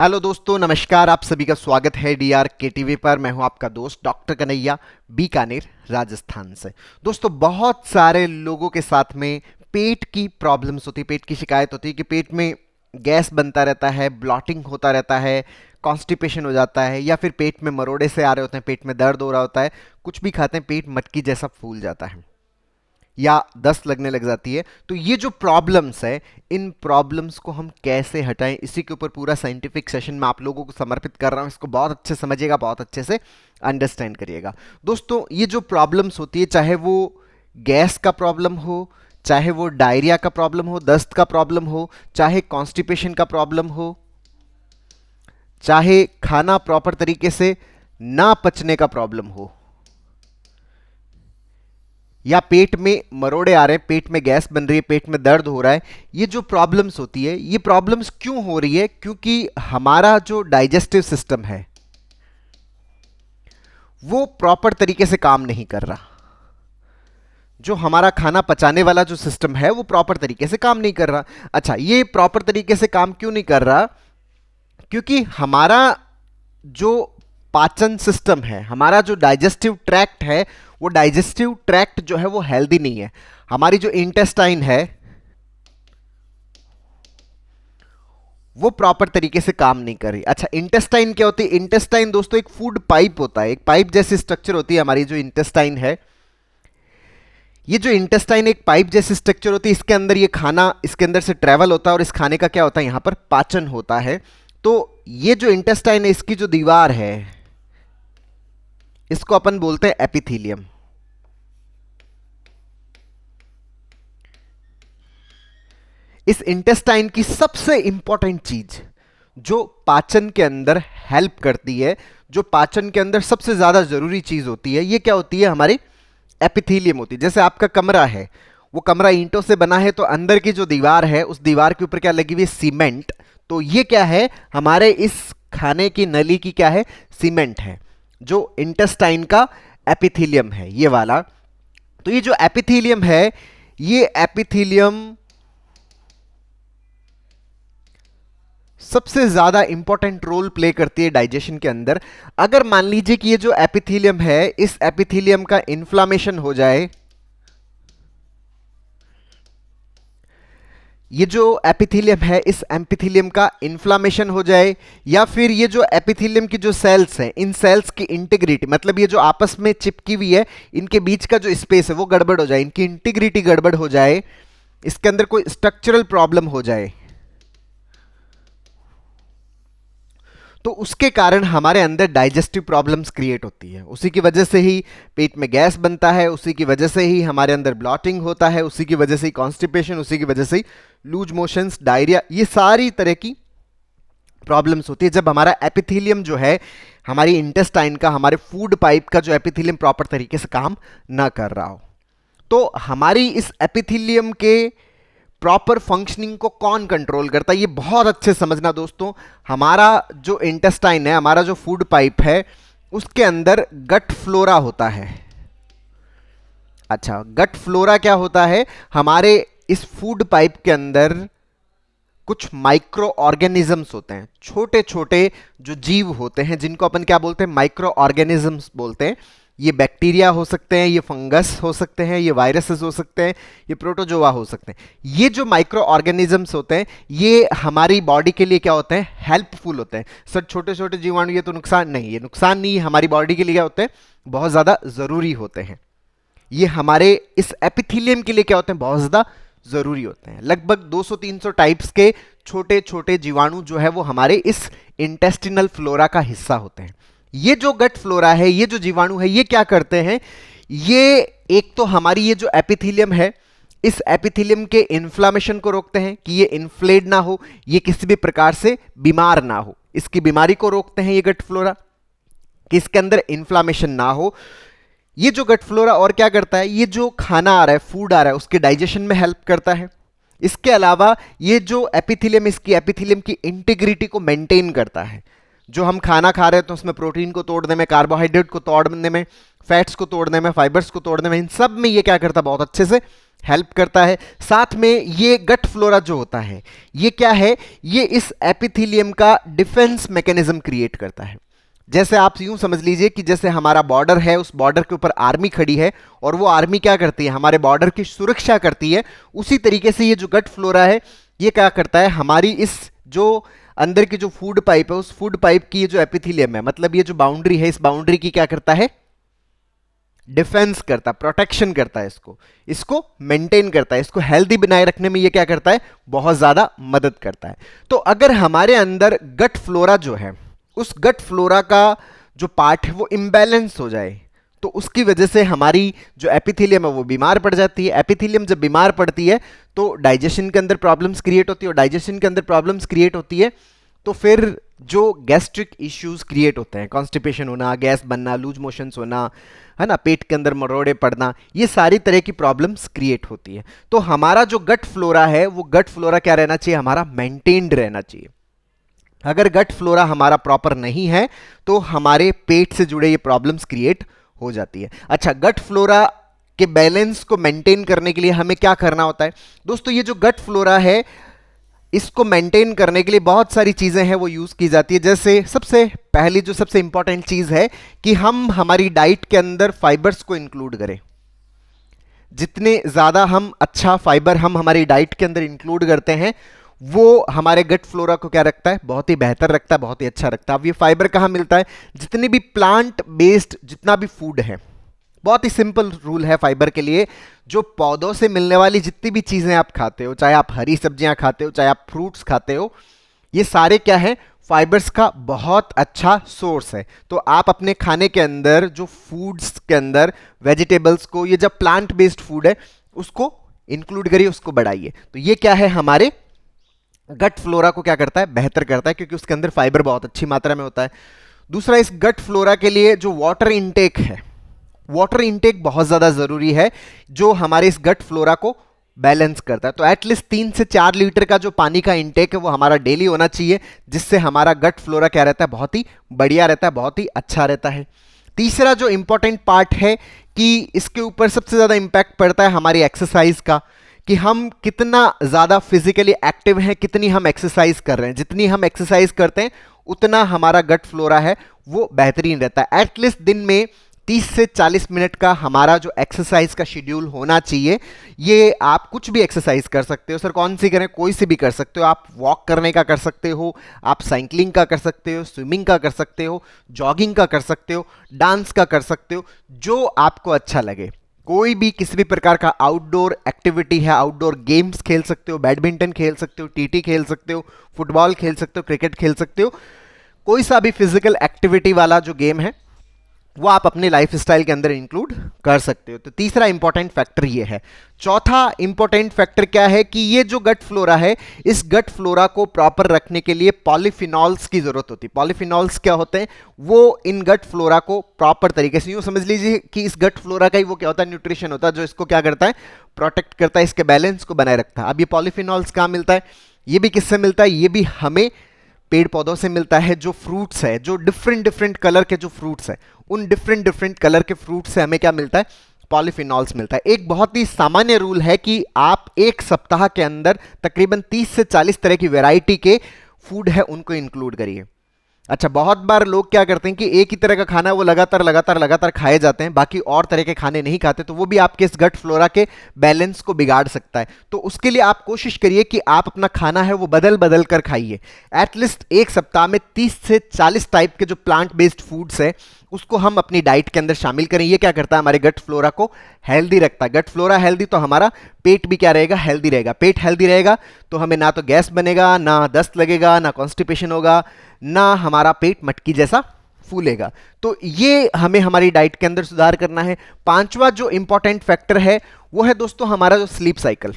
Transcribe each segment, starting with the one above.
Hello दोस्तों, नमस्कार। आप सभी का स्वागत है डीआर के टीवी पर। मैं हूं आपका दोस्त डॉक्टर कन्हैया, बीकानेर, राजस्थान से। दोस्तों, बहुत सारे लोगों के साथ में पेट की प्रॉब्लम्स होती है, पेट की शिकायत होती है कि पेट में गैस बनता रहता है, ब्लॉटिंग होता रहता है, कॉन्स्टिपेशन हो जाता है, या फिर पेट में मरोड़े से आ रहे होते हैं, पेट में दर्द हो रहा होता है, कुछ भी खाते हैं पेट मटकी जैसा फूल जाता है या दस्त लगने लग जाती है। तो ये जो प्रॉब्लम्स है, इन प्रॉब्लम्स को हम कैसे हटाएं, इसी के ऊपर पूरा साइंटिफिक सेशन मैं आप लोगों को समर्पित कर रहा हूं। इसको बहुत अच्छे से समझिएगा, बहुत अच्छे से अंडरस्टैंड करिएगा। दोस्तों, ये जो प्रॉब्लम्स होती है, चाहे वो गैस का प्रॉब्लम हो, चाहे वो डायरिया का प्रॉब्लम हो, दस्त का प्रॉब्लम हो, चाहे कॉन्स्टिपेशन का प्रॉब्लम हो, चाहे खाना प्रॉपर तरीके से ना पचने का प्रॉब्लम हो, या पेट में मरोड़े आ रहे हैं, पेट में गैस बन रही है, पेट में दर्द हो रहा है, ये जो प्रॉब्लम्स होती है, ये प्रॉब्लम्स क्यों हो रही है? क्योंकि हमारा जो डाइजेस्टिव सिस्टम है वो प्रॉपर तरीके से काम नहीं कर रहा। जो हमारा खाना पचाने वाला जो सिस्टम है वो प्रॉपर तरीके से काम नहीं कर रहा। अच्छा, ये प्रॉपर तरीके से काम क्यों नहीं कर रहा? क्योंकि हमारा जो पाचन सिस्टम है, हमारा जो डाइजेस्टिव ट्रैक्ट है, वो डाइजेस्टिव ट्रैक्ट जो है वो हेल्दी नहीं है। हमारी जो इंटेस्टाइन है वो प्रॉपर तरीके से काम नहीं कर रही। अच्छा, इंटेस्टाइन क्या होती है? इंटेस्टाइन दोस्तों एक फूड पाइप होता है, एक पाइप जैसी स्ट्रक्चर होती है हमारी जो इंटेस्टाइन है। ये जो इंटेस्टाइन एक पाइप जैसी स्ट्रक्चर होती है, इसके अंदर ये खाना इसके अंदर से ट्रेवल होता है और इस खाने का क्या होता है, यहां पर पाचन होता है। तो ये जो इंटेस्टाइन है, इसकी जो दीवार है, इसको अपन बोलते हैं एपिथीलियम। इस इंटेस्टाइन की सबसे इंपॉर्टेंट चीज जो पाचन के अंदर हेल्प करती है, जो पाचन के अंदर सबसे ज्यादा जरूरी चीज होती है, ये क्या होती है? हमारी एपिथीलियम होती है। जैसे आपका कमरा है, वो कमरा ईंटों से बना है, तो अंदर की जो दीवार है, उस दीवार के ऊपर क्या लगी हुई है? सीमेंट। तो ये क्या है? हमारे इस खाने की नली की क्या है? सीमेंट है, जो इंटेस्टाइन का एपिथीलियम है, ये वाला। तो ये जो एपिथीलियम है, ये एपिथीलियम सबसे ज्यादा इंपॉर्टेंट रोल प्ले करती है डाइजेशन के अंदर। अगर मान लीजिए कि ये जो एपिथीलियम है, इस एपिथीलियम का इन्फ्लामेशन हो जाए, ये जो एपिथीलियम है, इस एपिथीलियम का इन्फ्लामेशन हो जाए, या फिर ये जो एपिथीलियम की जो सेल्स हैं, इन सेल्स की इंटीग्रिटी, मतलब ये जो आपस में चिपकी हुई है, इनके बीच का जो स्पेस है वो गड़बड़ हो जाए, इनकी इंटीग्रिटी गड़बड़ हो जाए, इसके अंदर कोई स्ट्रक्चरल प्रॉब्लम हो जाए, तो उसके कारण हमारे अंदर डाइजेस्टिव प्रॉब्लम्स क्रिएट होती है। उसी की वजह से ही पेट में गैस बनता है, उसी की वजह से ही हमारे अंदर ब्लॉटिंग होता है, उसी की वजह से ही कॉन्स्टिपेशन, उसी की वजह से ही लूज मोशंस, डायरिया, ये सारी तरह की प्रॉब्लम्स होती है जब हमारा एपिथेलियम जो है, हमारी इंटेस्टाइन का, हमारे फूड पाइप का जो एपिथेलियम प्रॉपर तरीके से काम ना कर रहा हो। तो हमारी इस एपिथेलियम के प्रॉपर फंक्शनिंग को कौन कंट्रोल करता है, ये बहुत अच्छे समझना दोस्तों। हमारा जो इंटेस्टाइन है, हमारा जो फूड पाइप है, उसके अंदर गट फ्लोरा होता है। अच्छा, गट फ्लोरा क्या होता है? हमारे इस फूड पाइप के अंदर कुछ माइक्रो ऑर्गेनिजम्स होते हैं, छोटे छोटे जो जीव होते हैं, जिनको अपन क्या बोलते हैं? माइक्रो ऑर्गेनिजम्स बोलते हैं। ये बैक्टीरिया हो सकते हैं, ये फंगस हो सकते हैं, ये वायरसेस हो सकते हैं, ये प्रोटोजोआ हो सकते हैं। ये जो माइक्रो ऑर्गेनिजम्स होते हैं, ये हमारी बॉडी के लिए क्या होते हैं? हेल्पफुल होते हैं। सर, छोटे छोटे जीवाणु ये तो नुकसान नहीं, ये नुकसान नहीं, हमारी बॉडी के लिए क्या होते हैं? बहुत ज्यादा जरूरी होते हैं। ये हमारे इस एपिथेलियम के लिए क्या होते हैं? बहुत ज्यादा जरूरी होते हैं। लगभग 200-300 टाइप्स के छोटे छोटे जीवाणु जो है वो हमारे इस इंटेस्टिनल फ्लोरा का हिस्सा होते हैं। ये जो गट फ्लोरा है, ये जो जीवाणु है, ये क्या करते हैं? ये एक तो हमारी ये जो एपिथेलियम है, इस एपिथेलियम के इन्फ्लामेशन को रोकते हैं कि ये इन्फ्लेड ना हो, ये किसी भी प्रकार से बीमार ना हो, इसकी बीमारी को रोकते हैं ये गट फ्लोरा, कि इसके अंदर इन्फ्लामेशन ना हो। ये जो गट फ्लोरा और क्या करता है? ये जो खाना आ रहा है, फूड आ रहा है, उसके डाइजेशन में हेल्प करता है। इसके अलावा ये जो एपिथेलियम, इसकी एपिथेलियम की इंटीग्रिटी को मेंटेन करता है। जो हम खाना खा रहे हैं तो उसमें प्रोटीन को तोड़ने में, कार्बोहाइड्रेट को तोड़ने में, फैट्स को तोड़ने में, फाइबर्स को तोड़ने में, इन सब में ये क्या करता है, बहुत अच्छे से हेल्प करता है। साथ में ये गट फ्लोरा जो होता है, ये क्या है, ये इस एपिथेलियम का डिफेंस मैकेनिज्म क्रिएट करता है। जैसे आप यूं समझ लीजिए कि जैसे हमारा बॉर्डर है, उस बॉर्डर के ऊपर आर्मी खड़ी है और वो आर्मी क्या करती है, हमारे बॉर्डर की सुरक्षा करती है। उसी तरीके से ये जो गट फ्लोरा है, ये क्या करता है, हमारी इस जो अंदर की जो फूड पाइप है, उस फूड पाइप की ये जो एपिथेलियम है, मतलब ये जो बाउंड्री है, इस बाउंड्री की क्या करता है, डिफेंस करता, प्रोटेक्शन करता है, इसको इसको मेंटेन करता है, इसको हेल्दी बनाए रखने में ये क्या करता है, बहुत ज्यादा मदद करता है। तो अगर हमारे अंदर गट फ्लोरा जो है, उस गट फ्लोरा का जो पार्ट है वो इम्बैलेंस हो जाए, तो उसकी वजह से हमारी जो एपिथेलियम है वो बीमार पड़ जाती है। एपिथेलियम जब बीमार पड़ती है तो डाइजेशन के अंदर प्रॉब्लम्स क्रिएट होती है, और डाइजेशन के अंदर प्रॉब्लम्स क्रिएट होती है तो फिर जो गैस्ट्रिक इश्यूज क्रिएट होते हैं, कॉन्स्टिपेशन होना, गैस बनना, लूज मोशंस होना, है ना, पेट के अंदर मरोड़े पड़ना, ये सारी तरह की प्रॉब्लम्स क्रिएट होती है। तो हमारा जो गट फ्लोरा है, वो गट फ्लोरा क्या रहना चाहिए, हमारा मेंटेन्ड रहना चाहिए। अगर गट फ्लोरा हमारा प्रॉपर नहीं है तो हमारे पेट से जुड़े ये प्रॉब्लम्स क्रिएट हो जाती है। अच्छा, गट फ्लोरा के बैलेंस को मेंटेन करने के लिए हमें क्या करना होता है दोस्तों, ये जो गट फ्लोरा है, इसको मेंटेन करने के लिए बहुत सारी चीजें हैं वो यूज की जाती है। जैसे सबसे पहली जो सबसे इंपॉर्टेंट चीज है कि हम हमारी डाइट के अंदर फाइबर्स को इंक्लूड करें। जितने ज्यादा हम अच्छा फाइबर हम हमारी डाइट के अंदर इंक्लूड करते हैं, वो हमारे गट फ्लोरा को क्या रखता है, बहुत ही बेहतर रखता है, बहुत ही अच्छा रखता है। अब ये फाइबर कहाँ मिलता है, जितने भी प्लांट बेस्ड जितना भी फूड है, बहुत ही सिंपल रूल है फाइबर के लिए, जो पौधों से मिलने वाली जितनी भी चीजें आप खाते हो, चाहे आप हरी सब्जियां खाते हो, चाहे आप फ्रूट्स खाते हो, ये सारे क्या है, फाइबर्स का बहुत अच्छा सोर्स है। तो आप अपने खाने के अंदर जो फूड्स के अंदर वेजिटेबल्स को, ये जब प्लांट बेस्ड फूड है, उसको इंक्लूड करिए, उसको बढ़ाइए। तो ये क्या है, हमारे गट फ्लोरा को क्या करता है, बेहतर करता है, क्योंकि उसके अंदर फाइबर बहुत अच्छी मात्रा में होता है। दूसरा, इस गट फ्लोरा के लिए जो वाटर इंटेक है, वाटर इंटेक बहुत ज्यादा जरूरी है, जो हमारे इस गट फ्लोरा को बैलेंस करता है। तो एटलीस्ट 3 से 4 लीटर का जो पानी का इंटेक है वो हमारा डेली होना चाहिए, जिससे हमारा गट फ्लोरा क्या रहता है, बहुत ही बढ़िया रहता है, बहुत ही अच्छा रहता है। तीसरा जो इंपॉर्टेंट पार्ट है कि इसके ऊपर सबसे ज्यादा इंपैक्ट पड़ता है हमारी एक्सरसाइज का, कि हम कितना ज्यादा फिजिकली एक्टिव हैं, कितनी हम एक्सरसाइज कर रहे हैं। जितनी हम एक्सरसाइज करते हैं उतना हमारा गट फ्लोरा है वो बेहतरीन रहता है। एटलीस्ट दिन में 30 से 40 मिनट का हमारा जो एक्सरसाइज का शेड्यूल होना चाहिए। ये आप कुछ भी एक्सरसाइज कर सकते हो, सर कौन सी करें, कोई सी भी कर सकते हो। आप वॉक करने का कर सकते हो, आप साइकिलिंग का कर सकते हो, स्विमिंग का कर सकते हो, जॉगिंग का कर सकते हो, डांस का कर सकते हो, जो आपको अच्छा लगे। कोई भी किसी भी प्रकार का आउटडोर एक्टिविटी है, आउटडोर गेम्स खेल सकते हो, बैडमिंटन खेल सकते हो, टीटी खेल सकते हो, फुटबॉल खेल सकते हो, क्रिकेट खेल सकते हो। कोई सा भी फिजिकल एक्टिविटी वाला जो गेम है वो आप अपने लाइफस्टाइल के अंदर इंक्लूड कर सकते हो। तो तीसरा इंपॉर्टेंट फैक्टर ये है। चौथा इंपॉर्टेंट फैक्टर क्या है कि ये जो गट फ्लोरा है, इस गट फ्लोरा को प्रॉपर रखने के लिए पॉलीफिनॉल्स की जरूरत होती है। पॉलीफिनॉल्स क्या होते हैं, वो इन गट फ्लोरा को प्रॉपर तरीके से, यूं समझ लीजिए कि इस गट फ्लोरा का ही वो क्या होता है, न्यूट्रिशन होता है, जो इसको क्या करता है, प्रोटेक्ट करता है, इसके बैलेंस को बनाए रखता है। अब ये पॉलीफिनॉल्स कहाँ मिलता है, ये भी किससे मिलता है, ये भी हमें पेड़ पौधों से मिलता है। जो फ्रूट्स है, जो डिफरेंट डिफरेंट कलर के जो फ्रूट्स है, उन डिफरेंट डिफरेंट कलर के फ्रूट से हमें क्या मिलता है, पॉलीफिनॉल्स मिलता है। एक बहुत ही सामान्य रूल है कि आप एक सप्ताह के अंदर तकरीबन 30 से 40 तरह की वैरायटी के फूड है उनको इंक्लूड करिए। अच्छा, बहुत बार लोग क्या करते हैं कि एक ही तरह का खाना वो लगातार लगातार लगातार खाए जाते हैं, बाकी और तरह के खाने नहीं खाते, तो वो भी आपके इस गट फ्लोरा के बैलेंस को बिगाड़ सकता है। तो उसके लिए आप कोशिश करिए कि आप अपना खाना है वो बदल बदल कर खाइए। एटलीस्ट एक सप्ताह में 30 से 40 टाइप के जो प्लांट बेस्ड फूड्स है उसको हम अपनी डाइट के अंदर शामिल करें। ये क्या करता है, हमारे गट फ्लोरा को हेल्दी रखता है। गट फ्लोरा हेल्दी तो हमारा पेट भी क्या रहेगा, हेल्दी रहेगा। पेट हेल्दी रहेगा तो हमें ना तो गैस बनेगा, ना दस्त लगेगा, ना कॉन्स्टिपेशन होगा, ना हमारा पेट मटकी जैसा फूलेगा। तो ये हमें हमारी डाइट के अंदर सुधार करना है। पांचवा जो इंपॉर्टेंट फैक्टर है वो है दोस्तों हमारा जो स्लीप साइकिल।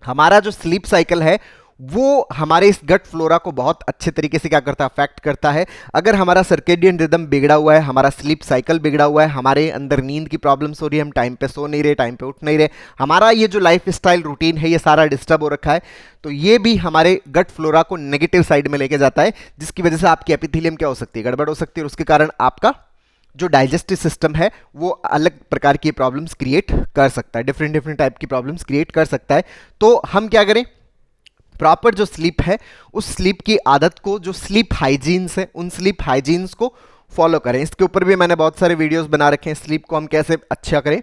हमारा जो स्लीप साइकिल है वो हमारे इस गट फ्लोरा को बहुत अच्छे तरीके से क्या करता है, अफेक्ट करता है। अगर हमारा सर्केडियन रिदम बिगड़ा हुआ है, हमारा स्लीप साइकिल बिगड़ा हुआ है, हमारे अंदर नींद की प्रॉब्लम्स हो रही है, हम टाइम पे सो नहीं रहे, टाइम पे उठ नहीं रहे, हमारा ये जो लाइफ स्टाइल रूटीन है ये सारा डिस्टर्ब हो रखा है, तो ये भी हमारे गट फ्लोरा को नेगेटिव साइड में लेके जाता है, जिसकी वजह से आपकी एपिथेलियम क्या हो सकती है, गड़बड़ हो सकती है, और उसके कारण आपका जो डाइजेस्टिव सिस्टम है वो अलग प्रकार की प्रॉब्लम्स क्रिएट कर सकता है, डिफरेंट डिफरेंट टाइप की प्रॉब्लम्स क्रिएट कर सकता है। तो हम क्या करें, प्रॉपर जो स्लीप है उस स्लीप की आदत को, जो स्लीप हाइजीन्स है उन स्लीप हाइजीन्स को फॉलो करें। इसके ऊपर भी मैंने बहुत सारे वीडियोस बना रखे हैं, स्लीप को हम कैसे अच्छा करें।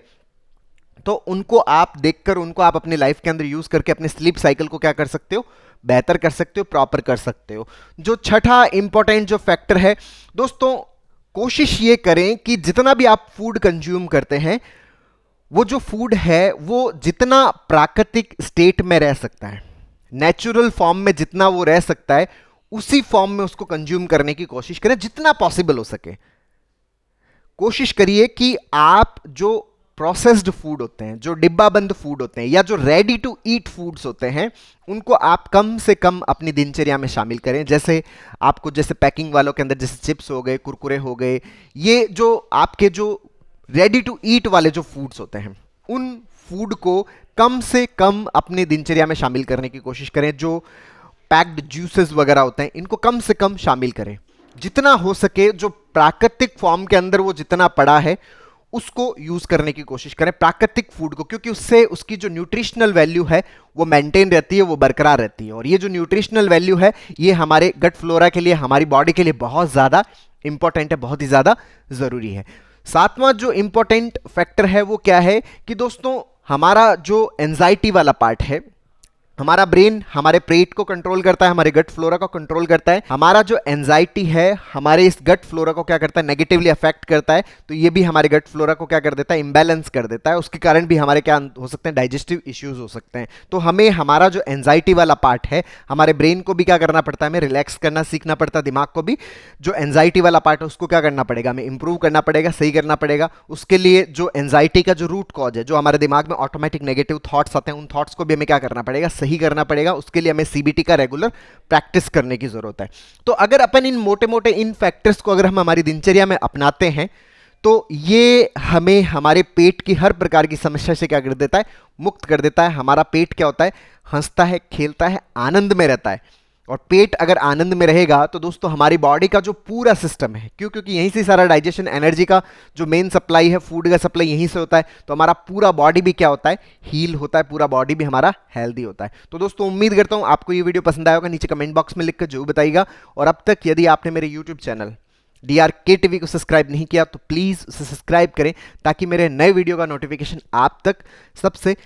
तो उनको आप देखकर, उनको आप अपनी लाइफ के अंदर यूज करके अपने स्लीप साइकिल को क्या कर सकते हो, बेहतर कर सकते हो, प्रॉपर कर सकते हो। जो छठा इंपॉर्टेंट जो फैक्टर है दोस्तों, कोशिश ये करें कि जितना भी आप फूड कंज्यूम करते हैं, वो जो फूड है वो जितना प्राकृतिक स्टेट में रह सकता है, नेचुरल फॉर्म में जितना वो रह सकता है, उसी फॉर्म में उसको कंज्यूम करने की कोशिश करें जितना पॉसिबल हो सके। कोशिश करिए कि आप जो प्रोसेस्ड फूड होते हैं, जो डिब्बाबंद फूड होते हैं, या जो रेडी टू ईट फूड्स होते हैं, उनको आप कम से कम अपनी दिनचर्या में शामिल करें। जैसे आपको, जैसे पैकिंग वालों के अंदर जैसे चिप्स हो गए, कुरकुरे हो गए, ये जो आपके जो रेडी टू ईट वाले जो फूड्स होते हैं, उन फूड को कम से कम अपनी दिनचर्या में शामिल करने की कोशिश करें। जो पैक्ड जूसेस वगैरह होते हैं, इनको कम से कम शामिल करें। जितना हो सके जो प्राकृतिक फॉर्म के अंदर वो जितना पड़ा है उसको यूज करने की कोशिश करें, प्राकृतिक फूड को, क्योंकि उससे उसकी जो न्यूट्रिशनल वैल्यू है वो मेंटेन रहती है, वो बरकरार रहती है। और ये जो न्यूट्रिशनल वैल्यू है ये हमारे गट फ्लोरा के लिए, हमारी बॉडी के लिए बहुत ज्यादा इंपॉर्टेंट है, बहुत ही ज्यादा जरूरी है। सातवां जो इंपॉर्टेंट फैक्टर है वो क्या है कि दोस्तों, हमारा जो एंजाइटी वाला पार्ट है, हमारा ब्रेन हमारे पेट को कंट्रोल करता है, हमारे गट फ्लोरा को कंट्रोल करता है। हमारा जो एंजाइटी है हमारे इस गट फ्लोरा को क्या करता है, नेगेटिवली अफेक्ट करता है। तो ये भी हमारे गट फ्लोरा को क्या कर देता है, इंबैलेंस कर देता है। उसके कारण भी हमारे क्या हो सकते हैं, डाइजेस्टिव इश्यूज हो सकते हैं। तो हमें हमारा जो एंजाइटी वाला पार्ट है, हमारे ब्रेन को भी क्या करना पड़ता है, हमें रिलैक्स करना सीखना पड़ता है। दिमाग को भी जो एंजाइटी वाला पार्ट है उसको क्या करना पड़ेगा, हमें इंप्रूव करना पड़ेगा, सही करना पड़ेगा। उसके लिए जो एंजाइटी का जो रूट कॉज है, जो हमारे दिमाग में ऑटोमेटिक नेगेटिव थॉट्स आते हैं, उन थॉट्स को भी हमें क्या करना पड़ेगा, सही करना पड़ेगा। उसके लिए हमें सीबीटी का रेगुलर प्रैक्टिस करने की जरूरत है। तो अगर अपन इन मोटे मोटे इन फैक्टर्स को अगर हम हमारी दिनचर्या में अपनाते हैं, तो ये हमें हमारे पेट की हर प्रकार की समस्या से क्या कर देता है, मुक्त कर देता है। हमारा पेट क्या होता है, हंसता है, खेलता है, आनंद में रहता है। और पेट अगर आनंद में रहेगा तो दोस्तों हमारी बॉडी का जो पूरा सिस्टम है, क्योंकि यहीं से सारा डाइजेशन, एनर्जी का जो मेन सप्लाई है, फूड का सप्लाई यहीं से होता है। तो हमारा पूरा बॉडी भी क्या होता है, हील होता है, पूरा बॉडी भी हमारा हेल्दी होता है। तो दोस्तों उम्मीद करता हूं आपको ये वीडियो पसंद आया होगा। नीचे कमेंट बॉक्स में लिखकर जरूर बताइएगा। और अब तक यदि आपने मेरे यूट्यूब चैनल DRK TV को सब्सक्राइब नहीं किया तो प्लीज उसे सब्सक्राइब करें, ताकि मेरे नए वीडियो का नोटिफिकेशन आप तक सबसे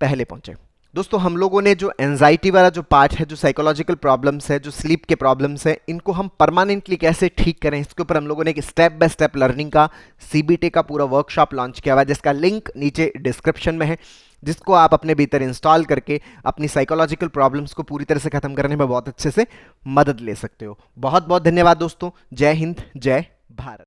पहले पहुंचे। दोस्तों हम लोगों ने जो एंजाइटी वाला जो पार्ट है, जो साइकोलॉजिकल प्रॉब्लम्स है, जो स्लीप के प्रॉब्लम्स है, इनको हम परमानेंटली कैसे ठीक करें, इसके ऊपर हम लोगों ने एक स्टेप बाय स्टेप लर्निंग का CBT का पूरा वर्कशॉप लॉन्च किया हुआ है, जिसका लिंक नीचे डिस्क्रिप्शन में है, जिसको आप अपने भीतर इंस्टॉल करके अपनी साइकोलॉजिकल प्रॉब्लम्स को पूरी तरह से खत्म करने में बहुत अच्छे से मदद ले सकते हो। बहुत बहुत धन्यवाद दोस्तों। जय हिंद, जय भारत।